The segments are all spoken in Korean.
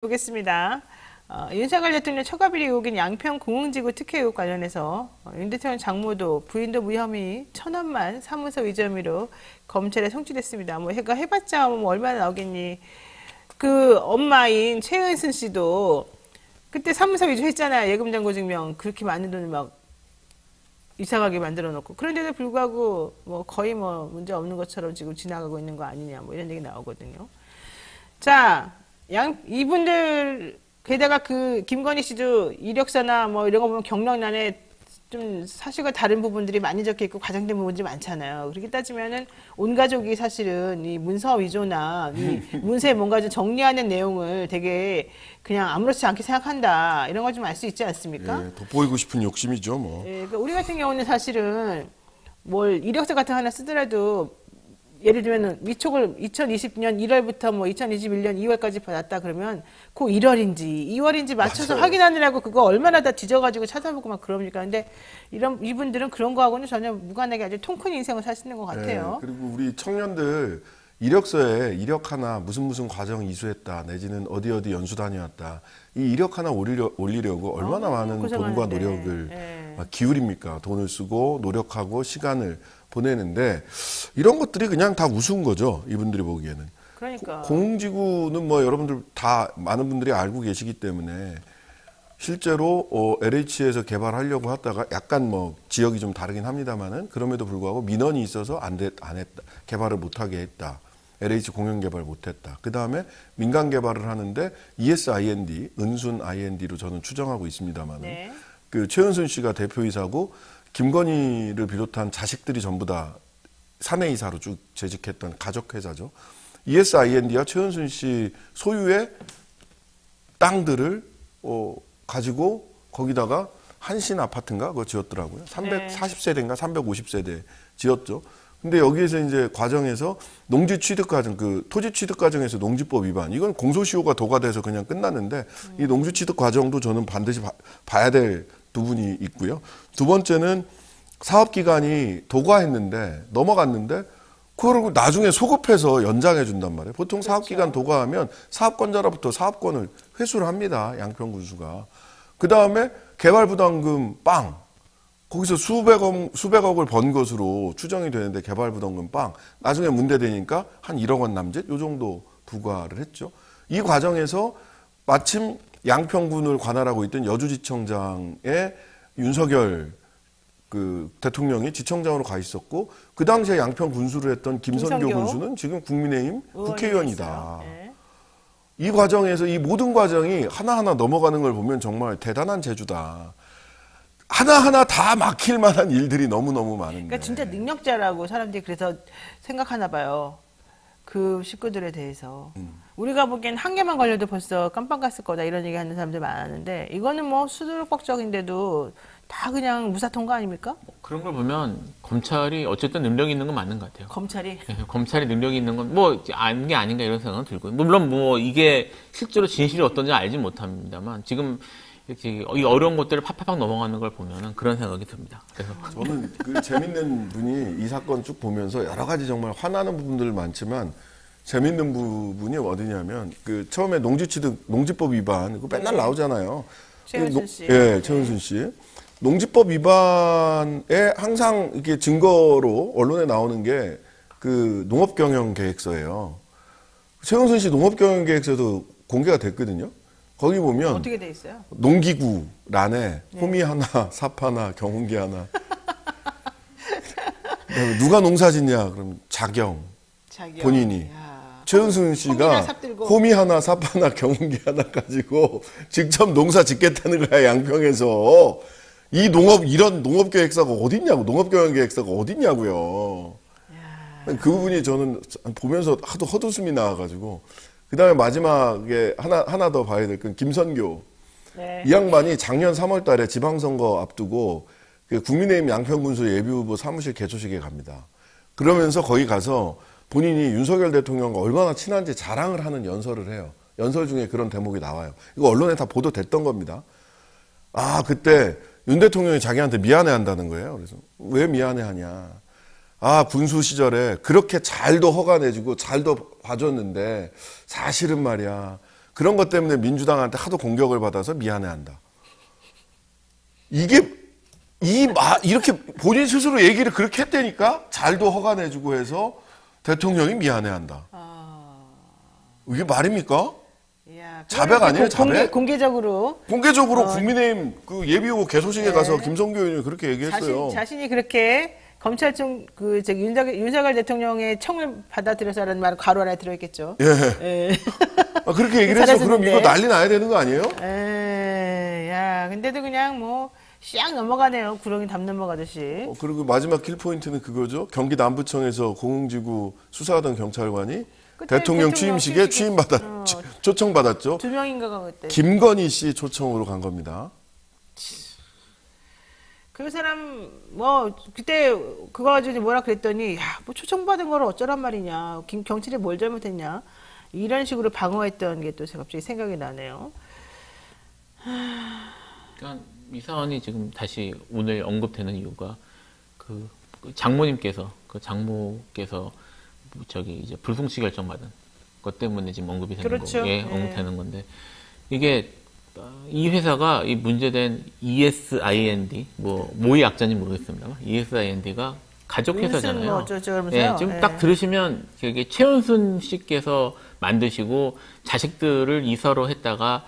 보겠습니다. 윤석열 대통령 처가비리 의혹인 양평 공흥지구 특혜 의혹 관련해서 윤 대통령 장모도 부인도 무혐의 1,000원만 사무소 이전 혐의로 검찰에 송치됐습니다. 뭐 해봤자 뭐 얼마나 나오겠니. 그 엄마인 최은순 씨도 그때 사무소 위조했잖아요. 예금잔고 증명 그렇게 많은 돈을 막 이상하게 만들어 놓고. 그런데도 불구하고 뭐 거의 뭐 문제 없는 것처럼 지금 지나가고 있는 거 아니냐 뭐 이런 얘기 나오거든요. 자, 이분들, 게다가 그, 김건희 씨도 이력서나 뭐 이런 거 보면 경력란에 좀 사실과 다른 부분들이 많이 적혀 있고 과장된 부분들이 많잖아요. 그렇게 따지면은 온 가족이 사실은 이 문서 위조나 이 문서에 뭔가 좀 정리하는 내용을 되게 그냥 아무렇지 않게 생각한다. 이런 걸 좀 알 수 있지 않습니까? 예, 돋보이고 싶은 욕심이죠, 뭐. 예, 그러니까 우리 같은 경우는 사실은 뭘 이력서 같은 거 하나 쓰더라도 예를 들면 위촉을 2020년 1월부터 뭐 2021년 2월까지 받았다 그러면 그 1월인지 2월인지 맞춰서 맞아요. 확인하느라고 그거 얼마나 다 뒤져가지고 찾아보고 막 그럽니까? 근데 이분들은 그런 거하고는 전혀 무관하게 아주 통큰 인생을 사시는 것 같아요. 예, 그리고 우리 청년들 이력서에 이력 하나 무슨 과정 이수했다 내지는 어디 연수 다녀왔다 이 이력 하나 올리려고 얼마나 많은 고생하는데. 돈과 노력을 예. 기울입니까? 돈을 쓰고 노력하고 시간을 보내는데 이런 것들이 그냥 다 우스운 거죠. 이분들이 보기에는. 그러니까 공흥지구는 뭐 여러분들 다 많은 분들이 알고 계시기 때문에 실제로 LH에서 개발하려고 하다가 약간 뭐 지역이 좀 다르긴 합니다만은 그럼에도 불구하고 민원이 있어서 안 했다. 개발을 못하게 했다. LH 공영 개발 못했다. 그 다음에 민간 개발을 하는데 ESIND, 은순 IND로 저는 추정하고 있습니다만은 네. 그 최은순 씨가 대표이사고 김건희를 비롯한 자식들이 전부 다 사내이사로 쭉 재직했던 가족회사죠. ESIND와 최은순 씨 소유의 땅들을 가지고 거기다가 한신 아파트인가 그거 지었더라고요. 340세대인가 350세대 지었죠. 근데 여기에서 이제 과정에서 농지 취득 과정, 그 토지 취득 과정에서 농지법 위반, 이건 공소시효가 도과돼서 그냥 끝났는데 이 농지 취득 과정도 저는 반드시 봐야 될 부분이 있고요. 두 번째는 사업기간이 도과했는데 넘어갔는데 그걸 나중에 소급해서 연장해 준단 말이에요. 보통 사업기간 도과하면 사업권자로부터 사업권을 회수를 합니다. 양평군수가. 그 다음에 개발부담금 빵. 거기서 수백억을 번 것으로 추정이 되는데 개발부담금 빵. 나중에 문제되니까 한 1억 원 남짓? 요 정도 부과를 했죠. 이 과정에서 마침 양평군을 관할하고 있던 여주지청장의 윤석열 그 대통령이 지청장으로 가 있었고 그 당시에 양평 군수를 했던 김선교 군수는 지금 국민의힘 국회의원이다. 네. 이 과정에서 이 모든 과정이 하나하나 넘어가는 걸 보면 정말 대단한 재주다. 하나하나 다 막힐 만한 일들이 너무너무 많은데. 그러니까 진짜 능력자라고 사람들이 그래서 생각하나 봐요. 그 식구들에 대해서. 우리가 보기엔 한 개만 걸려도 벌써 깜빡 갔을 거다 이런 얘기 하는 사람들 많았는데 이거는 뭐 수두룩벅적인데도 다 그냥 무사 통과 아닙니까? 그런 걸 보면 검찰이 어쨌든 능력이 있는 건 맞는 것 같아요. 검찰이? 예, 검찰이 능력이 있는 건 뭐 아는 게 아닌가 이런 생각은 들고요. 물론 뭐 이게 실제로 진실이 어떤지 알지 못합니다만 지금 이렇게 이 어려운 것들을 팍팍 넘어가는 걸 보면은 그런 생각이 듭니다. 그래서 저는 그 재밌는 분이 이 사건 쭉 보면서 여러 가지 정말 화나는 부분들 많지만 재밌는 부분이 어디냐면 그 처음에 농지법 위반 그거 맨날 나오잖아요. 최은순 씨. 예, 최은순 씨. 농지법 위반에 항상 이렇게 증거로 언론에 나오는 게 그 농업경영계획서예요. 최은순 씨 농업경영계획서도 공개가 됐거든요. 거기 보면 어떻게 돼 있어요? 농기구 란에 호미 하나, 삽 하나, 경운기 하나. 그다음에 누가 농사 짓냐? 그럼 자경 본인이. 야. 최은순 씨가 호미 하나, 삽 하나, 경운기 하나 가지고 직접 농사 짓겠다는 거야 양평에서. 이런 농업계획서가 어딨냐고, 농업경영계획서가 어딨냐고요. 그 부분이 저는 보면서 하도 헛웃음이 나와가지고. 그 다음에 마지막에 하나 더 봐야 될 건 김선교. 네. 이 양반이 작년 3월 달에 지방선거 앞두고 그 국민의힘 양평군수 예비후보 사무실 개소식에 갑니다. 그러면서 거기 가서 본인이 윤석열 대통령과 얼마나 친한지 자랑을 하는 연설을 해요. 연설 중에 그런 대목이 나와요. 이거 언론에 다 보도됐던 겁니다. 아, 그때 윤 대통령이 자기한테 미안해 한다는 거예요. 그래서 왜 미안해 하냐. 아, 군수 시절에 그렇게 잘도 허가내주고 잘도 봐줬는데 사실은 말이야. 그런 것 때문에 민주당한테 하도 공격을 받아서 미안해한다. 이게 이렇게 본인 스스로 얘기를 그렇게 했다니까 잘도 허가내주고 해서 대통령이 미안해한다. 이게 말입니까? 이야, 자백 아니에요, 자백? 공개적으로 국민의힘 그 예비후보 개소식에 네. 가서 김성교 의원이 그렇게 얘기했어요. 자신이 그렇게 검찰청 윤석열 대통령의 청을 받아들여서라는 말은 괄호 안에 들어있겠죠. 예. 그렇게 얘기를 해서 그럼 이거 난리 나야 되는 거 아니에요? 야, 근데도 그냥 뭐 샥 넘어가네요. 구렁이 담 넘어가듯이. 그리고 마지막 킬포인트는 그거죠. 경기 남부청에서 공흥지구 수사하던 경찰관이 대통령 취임식에 초청받았죠. 2명인가가 그때. 김건희 씨 초청으로 간 겁니다. 그 사람 뭐 그때 그거 가지고 뭐라 그랬더니 뭐 초청받은 걸 어쩌란 말이냐. 경찰이 뭘 잘못했냐. 이런 식으로 방어했던 게 또 갑자기 생각이 나네요. 그러니까 이 사안이 지금 다시 오늘 언급되는 이유가 그 장모님께서 이제 불송치 결정받은 것 때문에 지금 언급이 되는 그렇죠. 거에 언급되는 건데 이게 이 회사가 이 문제된 ESIND 모의 약자인지 모르겠습니다만 ESIND가 가족 회사잖아요. 뭐 어쩌면서요. 지금 딱 들으시면 이게 최은순 씨께서 만드시고 자식들을 이사로 했다가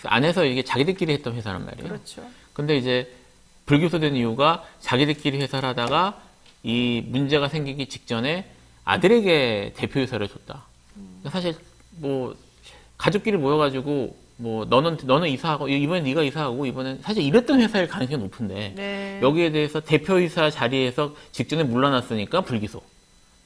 안에서 이게 자기들끼리 했던 회사란 말이에요. 그렇죠. 근데 이제 불기소된 이유가 자기들끼리 회사를 하다가 이 문제가 생기기 직전에 아들에게 대표이사를 줬다. 사실 뭐 가족끼리 모여가지고 뭐 너는 이사하고 이번엔 네가 이사하고 이번엔 사실 이랬던 회사일 가능성이 높은데 네. 여기에 대해서 대표이사 자리에서 직전에 물러났으니까 불기소.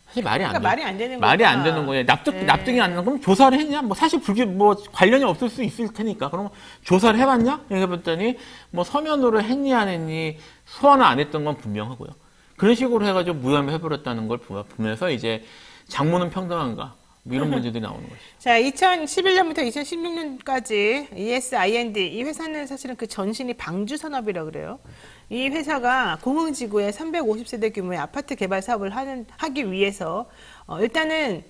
사실 말이 안 돼. 말이 안 되는 말이 거구나. 안 되는 거예요. 납득이 안 되는 그럼 조사를 했냐? 뭐 사실 관련이 없을 수 있을 테니까. 그럼 조사를 해봤냐? 이렇게 봤더니 뭐 서면으로 했니 안 했니 소환을 안 했던 건 분명하고요. 그런 식으로 해가지고 무혐의 해버렸다는 걸 보면서 이제 장모는 평등한가? 뭐 이런 문제들이 나오는 것이죠. 자, 2011년부터 2016년까지 ESIND 이 회사는 사실은 그 전신이 방주산업이라고 그래요. 이 회사가 공흥지구에 350세대 규모의 아파트 개발 사업을 하기 위해서 일단은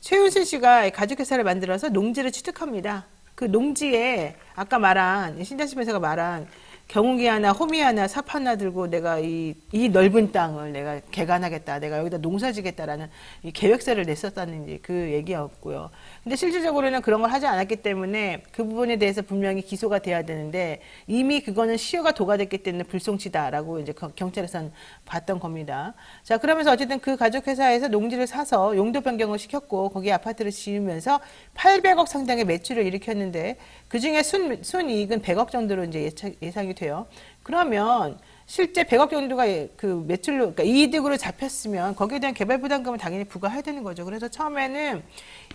최은순 씨가 가족회사를 만들어서 농지를 취득합니다. 그 농지에 아까 말한 신자식 변호사가 말한 경운기 하나, 호미 하나, 삽 하나 들고 내가 이 넓은 땅을 내가 개간하겠다, 내가 여기다 농사지겠다라는 이 계획서를 냈었다는 그 얘기였고요. 근데 실질적으로는 그런 걸 하지 않았기 때문에 그 부분에 대해서 분명히 기소가 돼야 되는데 이미 그거는 시효가 도과됐기 때문에 불송치다라고 이제 경찰에서는 봤던 겁니다. 자, 그러면서 어쨌든 그 가족회사에서 농지를 사서 용도 변경을 시켰고 거기에 아파트를 지으면서 800억 상당의 매출을 일으켰는데 그 중에 순이익은 100억 정도로 이제 예상이 돼요. 그러면 실제 100억 정도가 그 매출로, 그러니까 이득으로 잡혔으면 거기에 대한 개발 부담금을 당연히 부과해야 되는 거죠. 그래서 처음에는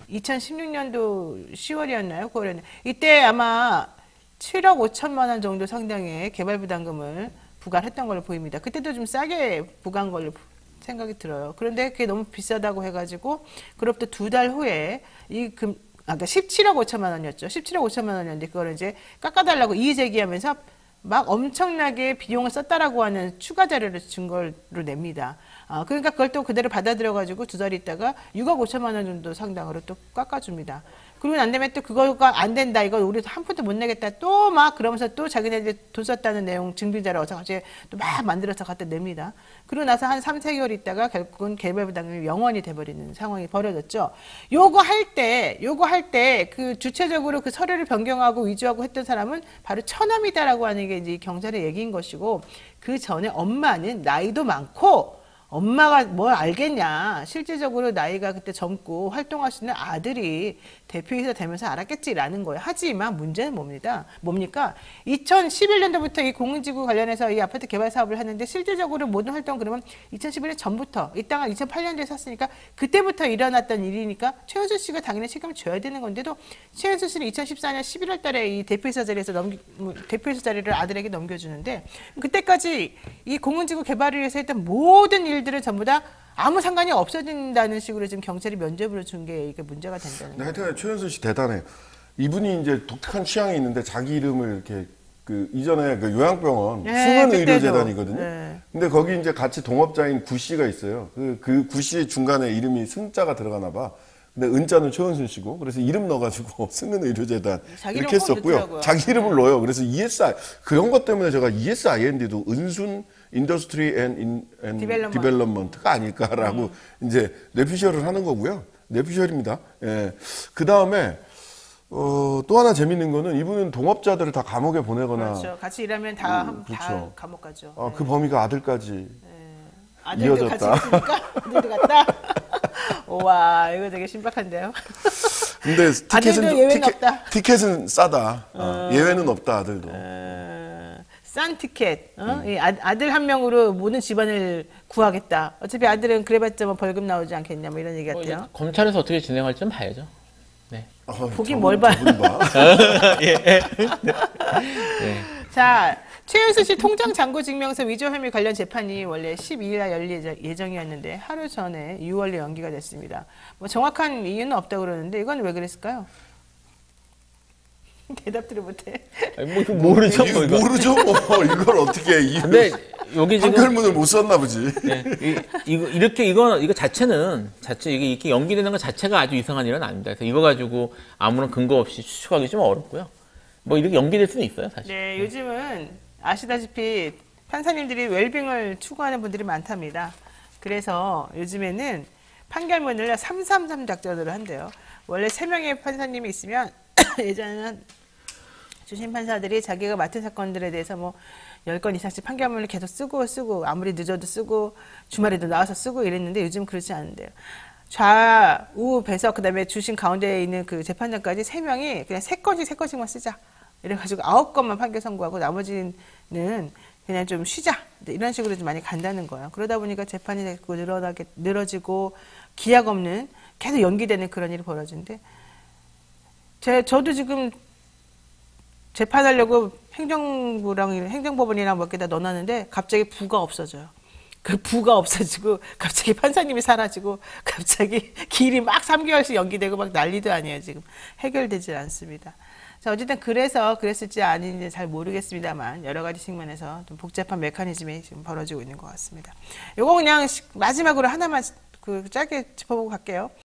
2016년도 10월이었나요? 9월이었나요? 이때 아마 7억 5천만 원 정도 상당의 개발 부담금을 부과했던 걸로 보입니다. 그때도 좀 싸게 부과한 걸로 생각이 들어요. 그런데 그게 너무 비싸다고 해가지고 그로부터 2달 후에 아까 17억 5천만 원이었죠. 17억 5천만 원이었는데 그걸 이제 깎아달라고 이의 제기하면서 막 엄청나게 비용을 썼다라고 하는 추가 자료를 증거로 냅니다. 그러니까 그걸 또 그대로 받아들여가지고 2달 있다가 6억 5천만 원 정도 상당으로 또 깎아줍니다. 그러고 난 다음에 또 그거가 안 된다. 이거 우리 한 푼도 못 내겠다. 또 막 그러면서 또 자기네들이 돈 썼다는 내용 증빙자를 어차피 또 막 만들어서 갖다 냅니다. 그러고 나서 한 3, 4개월 있다가 결국은 개발 부담금이 0원이 돼버리는 상황이 벌어졌죠. 요거 할 때 그 주체적으로 그 서류를 변경하고 위조하고 했던 사람은 바로 처남이다라고 하는 게 이제 경찰의 얘기인 것이고 그 전에 엄마는 나이도 많고 엄마가 뭘 알겠냐. 실질적으로 나이가 그때 젊고 활동하시는 아들이 대표이사 되면서 알았겠지라는 거예요. 하지만 문제는 뭡니까? 2011년도부터 이 공흥지구 관련해서 이 아파트 개발 사업을 하는데 실질적으로 모든 활동 그러면 2011년 전부터 이 땅을 2008년도에 샀으니까 그때부터 일어났던 일이니까 최은순 씨가 당연히 책임을 져야 되는 건데도 최은순 씨는 2014년 11월 달에 이 대표이사 자리에서 대표이사 자리를 아들에게 넘겨주는데 그때까지 이 공흥지구 개발을 위해서 했던 모든 일들은 전부 다 아무 상관이 없어진다는 식으로 지금 경찰이 면죄부를 준 게 이게 문제가 된다는 거예요. 하여튼 최은순 씨 대단해요. 이분이 이제 독특한 취향이 있는데 자기 이름을 이렇게 그 이전에 그 요양병원 승은의료재단이거든요. 네. 근데 거기 이제 같이 동업자인 구 씨가 있어요. 그 구 씨 중간에 이름이 승자가 들어가나 봐. 근데 은자는 최은순 씨고 그래서 이름 넣어가지고 승은의료재단 자기 이렇게 이름 꼭 했었고요. 넣더라고요. 자기 이름을 넣어요. 그래서 ESI 그런 것 때문에 제가 ESIND도 은순 인더스트리 앤 디벨롭먼트가 아닐까라고 이제 뇌피셜을 하는 거고요. 뇌피셜입니다. 예. 그 다음에 또 하나 재밌는 거는 이분은 동업자들을 다 감옥에 보내거나 그렇죠. 같이 일하면 다 그렇죠. 감옥 가죠. 아, 그 범위가 아들까지 아들도 이어졌다. 같이 있으니까 아들도 갔다. 와 이거 되게 신박한데요. 근데 아들도 예외는 없다. 티켓은 싸다. 예외는 없다 아들도. 싼 티켓. 이 아들 한 명으로 모든 집안을 구하겠다. 어차피 아들은 그래봤자 뭐 벌금 나오지 않겠냐 뭐 이런 얘기 뭐 이제 같아요. 검찰에서 어떻게 진행할지 좀 봐야죠. 네. 보긴 뭘 봐요. 자, 최은수 씨 통장 잔고 증명서 위조 혐의 관련 재판이 원래 12일 날 열릴 예정이었는데 하루 전에 6월로 연기가 됐습니다. 뭐 정확한 이유는 없다고 그러는데 이건 왜 그랬을까요? 대답들을 못해. 아니, 뭐 모르죠, 뭐 이거. 모르죠. 뭐 이걸 어떻게 해. 근데 여기 지금 판결문을 못 썼나 보지. 네, 이거 이거 자체는 이게 이렇게 연기되는 것 자체가 아주 이상한 일은 아닙니다. 그래서 이거 가지고 아무런 근거 없이 추측하기 좀 어렵고요. 뭐 이렇게 연기될 수는 있어요, 사실. 네, 요즘은 아시다시피 판사님들이 웰빙을 추구하는 분들이 많답니다. 그래서 요즘에는 판결문을 333 작전으로 한대요. 원래 3명의 판사님이 있으면 예전에는 주심 판사들이 자기가 맡은 사건들에 대해서 뭐 10건 이상씩 판결문을 계속 쓰고 아무리 늦어도 쓰고 주말에도 나와서 쓰고 이랬는데 요즘 그렇지 않은데요. 좌우 배석 그다음에 주심 가운데에 있는 그 재판장까지 3명이 그냥 3건씩만 쓰자. 이래가지고 9건만 판결 선고하고 나머지는 그냥 좀 쉬자. 이런 식으로 좀 많이 간다는 거예요. 그러다 보니까 재판이 자꾸 늘어지고 기약 없는 계속 연기되는 그런 일이 벌어지는데 저도 지금 재판하려고 행정법원이랑 몇 개다 넣어놨는데 갑자기 부가 없어져요. 그 부가 없어지고 갑자기 판사님이 사라지고 갑자기 길이 막 3개월씩 연기되고 막 난리도 아니에요. 지금 해결되질 않습니다. 자, 어쨌든 그래서 그랬을지 아닌지 잘 모르겠습니다만 여러 가지 측면에서 좀 복잡한 메커니즘이 지금 벌어지고 있는 것 같습니다. 요거 그냥 마지막으로 하나만 짧게 짚어보고 갈게요.